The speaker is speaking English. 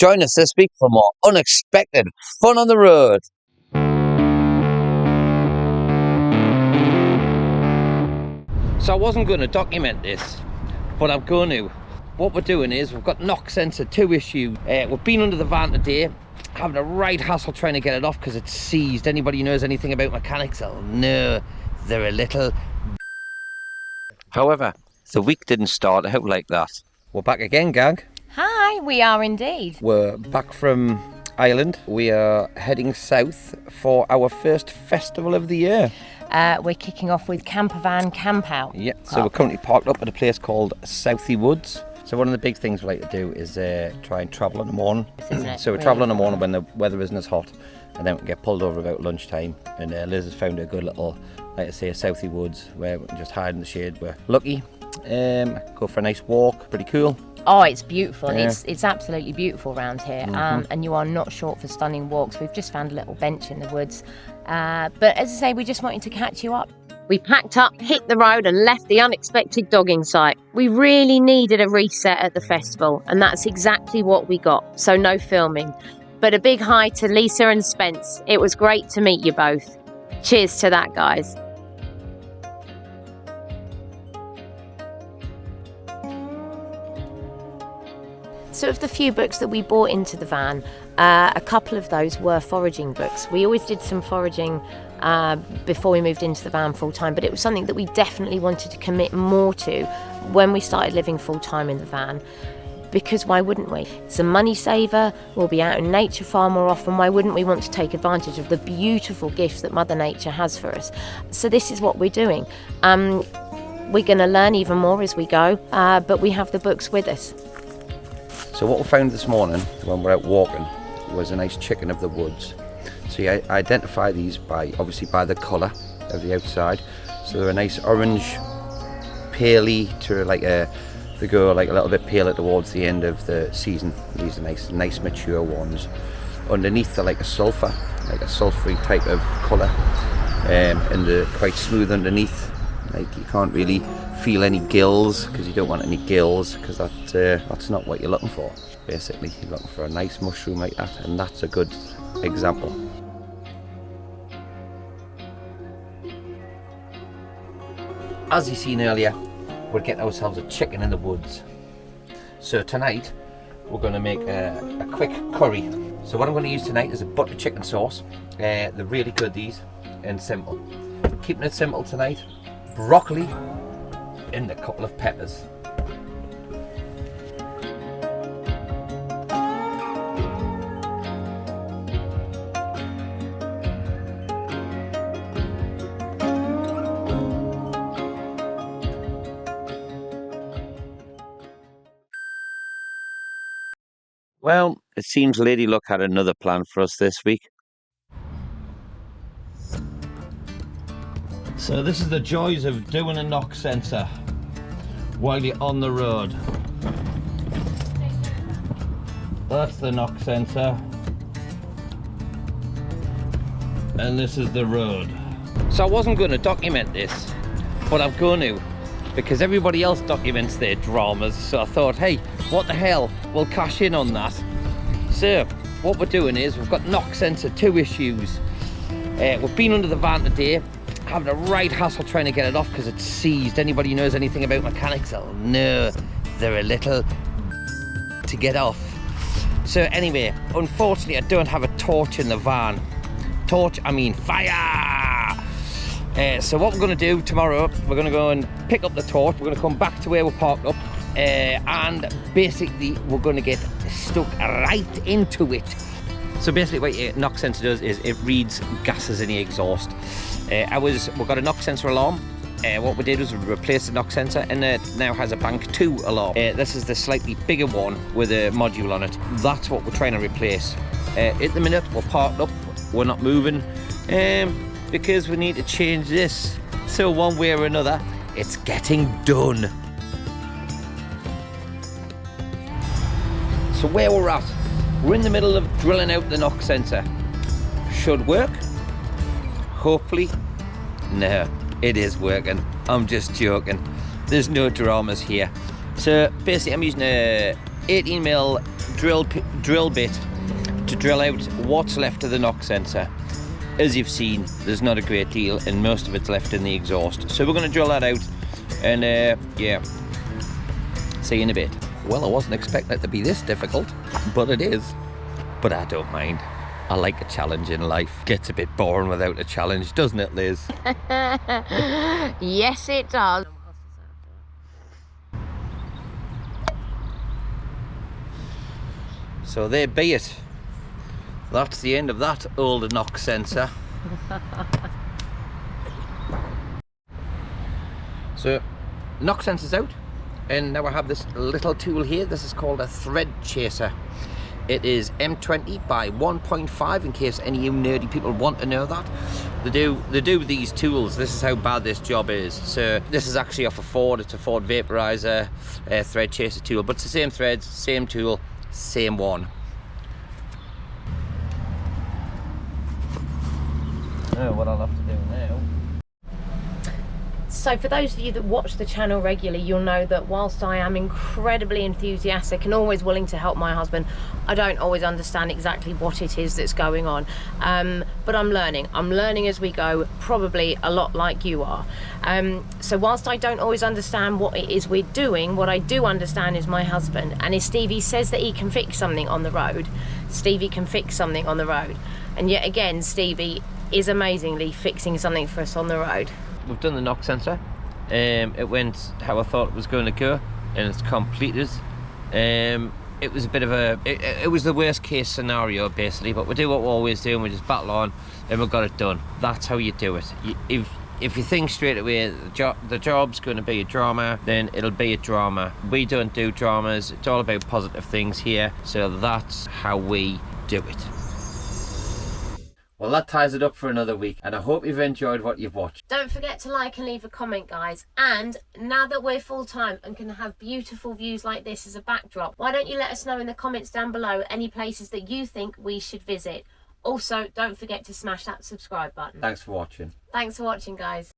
Join us this week for more unexpected fun on the road. So I wasn't going to document this, but I'm going to. What we're doing is we've got knock sensor 2 issue. We've been under the van today, having a right hassle trying to get it off because it's seized. Anybody who knows anything about mechanics will know they're a little. However, the week didn't start out like that. We're back again, gang. Hi, we are indeed. We're back from Ireland. We are heading south for our first festival of the year. We're kicking off with Campervan Camp Out. Yeah, so we're currently parked up at a place called Southie Woods. So one of the big things we like to do is try and travel in the morning. Isn't it? So we travel in the morning when the weather isn't as hot, and then we get pulled over about lunchtime. And Liz has found a good little, like I say, Southie Woods where we can just hide in the shade. We're lucky. Go for a nice walk. Pretty cool. Oh, it's beautiful. Yeah. It's absolutely beautiful around here. And you are not short for stunning walks. We've just found a little bench in the woods. But as I say, we just wanted to catch you up. We packed up, hit the road and left the unexpected dogging site. We really needed a reset at the festival, and that's exactly what we got. So no filming. But a big hi to Lisa and Spence. It was great to meet you both. Cheers to that, guys. So of the few books that we bought into the van, a couple of those were foraging books. We always did some foraging before we moved into the van full-time, but it was something that we definitely wanted to commit more to when we started living full-time in the van, because why wouldn't we? It's a money saver, we'll be out in nature far more often. Why wouldn't we want to take advantage of the beautiful gifts that Mother Nature has for us? So this is what we're doing. We're going to learn even more as we go, but we have the books with us. So what we found this morning when we're out walking was a nice chicken of the woods. So you identify these obviously by the colour of the outside. So they're a nice orange, paley to they go like a little bit paler towards the end of the season. These are nice mature ones. Underneath they're like a sulphury type of colour, and they're quite smooth underneath. Like you can't really feel any gills, because you don't want any gills, because that's not what you're looking for. Basically, you're looking for a nice mushroom like that, and that's a good example. As you seen earlier, we're getting ourselves a chicken in the woods. So tonight we're going to make a quick curry. So what I'm going to use tonight is a butter chicken sauce. They're really good, these, and simple. Keeping it simple tonight. Broccoli and a couple of peppers. Well, it seems Lady Luck had another plan for us this week. So this is the joys of doing a knock sensor while you're on the road. That's the knock sensor. And this is the road. So I wasn't going to document this, but I'm going to, because everybody else documents their dramas. So I thought, hey, what the hell, we'll cash in on that. So what we're doing is we've got knock sensor 2 issues. We've been under the van today, having a right hassle trying to get it off because it's seized. Anybody who knows anything about mechanics will know they're a little to get off. So anyway, unfortunately I don't have a torch in the van. Torch, I mean fire! So what we're going to do tomorrow, we're going to go and pick up the torch. We're going to come back to where we're parked up, and basically we're going to get stuck right into it. So basically what your knock sensor does is it reads gases in the exhaust. We've got a knock sensor alarm. What we did was we replaced the knock sensor, and it now has a bank 2 alarm. This is the slightly bigger one with a module on it. That's what we're trying to replace. At the minute we're parked up, we're not moving, because we need to change this. So one way or another, it's getting done. So where we're at, we're in the middle of drilling out the knock sensor. Should work. Hopefully. No, it is working. I'm just joking. There's no dramas here. So basically I'm using a 18mm drill bit to drill out what's left of the knock sensor. As you've seen, there's not a great deal, and most of it's left in the exhaust. So we're going to drill that out, and yeah, see you in a bit. Well, I wasn't expecting it to be this difficult, but it is. But I don't mind. I like a challenge in life. Gets a bit boring without a challenge, doesn't it, Liz? Yes, it does. So there be it. That's the end of that old knock sensor. So, knock sensor's out, and now I have this little tool here. This is called a thread chaser. It is M20 by 1.5, in case any of you nerdy people want to know that. They do these tools. This is how bad this job is. So this is actually off a Ford. It's a Ford Vaporizer thread chaser tool, but it's the same threads, same tool, same one. What I'll have to do now. So for those of you that watch the channel regularly, you'll know that whilst I am incredibly enthusiastic and always willing to help my husband, I don't always understand exactly what it is that's going on. But I'm learning as we go, probably a lot like you are. So whilst I don't always understand what it is we're doing, what I do understand is my husband. And if Stevie says that he can fix something on the road, Stevie can fix something on the road. And yet again, Stevie is amazingly fixing something for us on the road. We've done the knock sensor. It went how I thought it was going to go, and it's completed. It was a bit of a, it was the worst case scenario basically, but we do what we always do, and we just battle on, and we got it done. That's how you do it. If you think straight away the job's going to be a drama, then it'll be a drama. We don't do dramas. It's all about positive things here, so that's how we do it. Well, that ties it up for another week, and I hope you've enjoyed what you've watched. Don't forget to like and leave a comment, guys. And now that we're full-time and can have beautiful views like this as a backdrop, why don't you let us know in the comments down below any places that you think we should visit. Also, don't forget to smash that subscribe button. Thanks for watching. Thanks for watching, guys.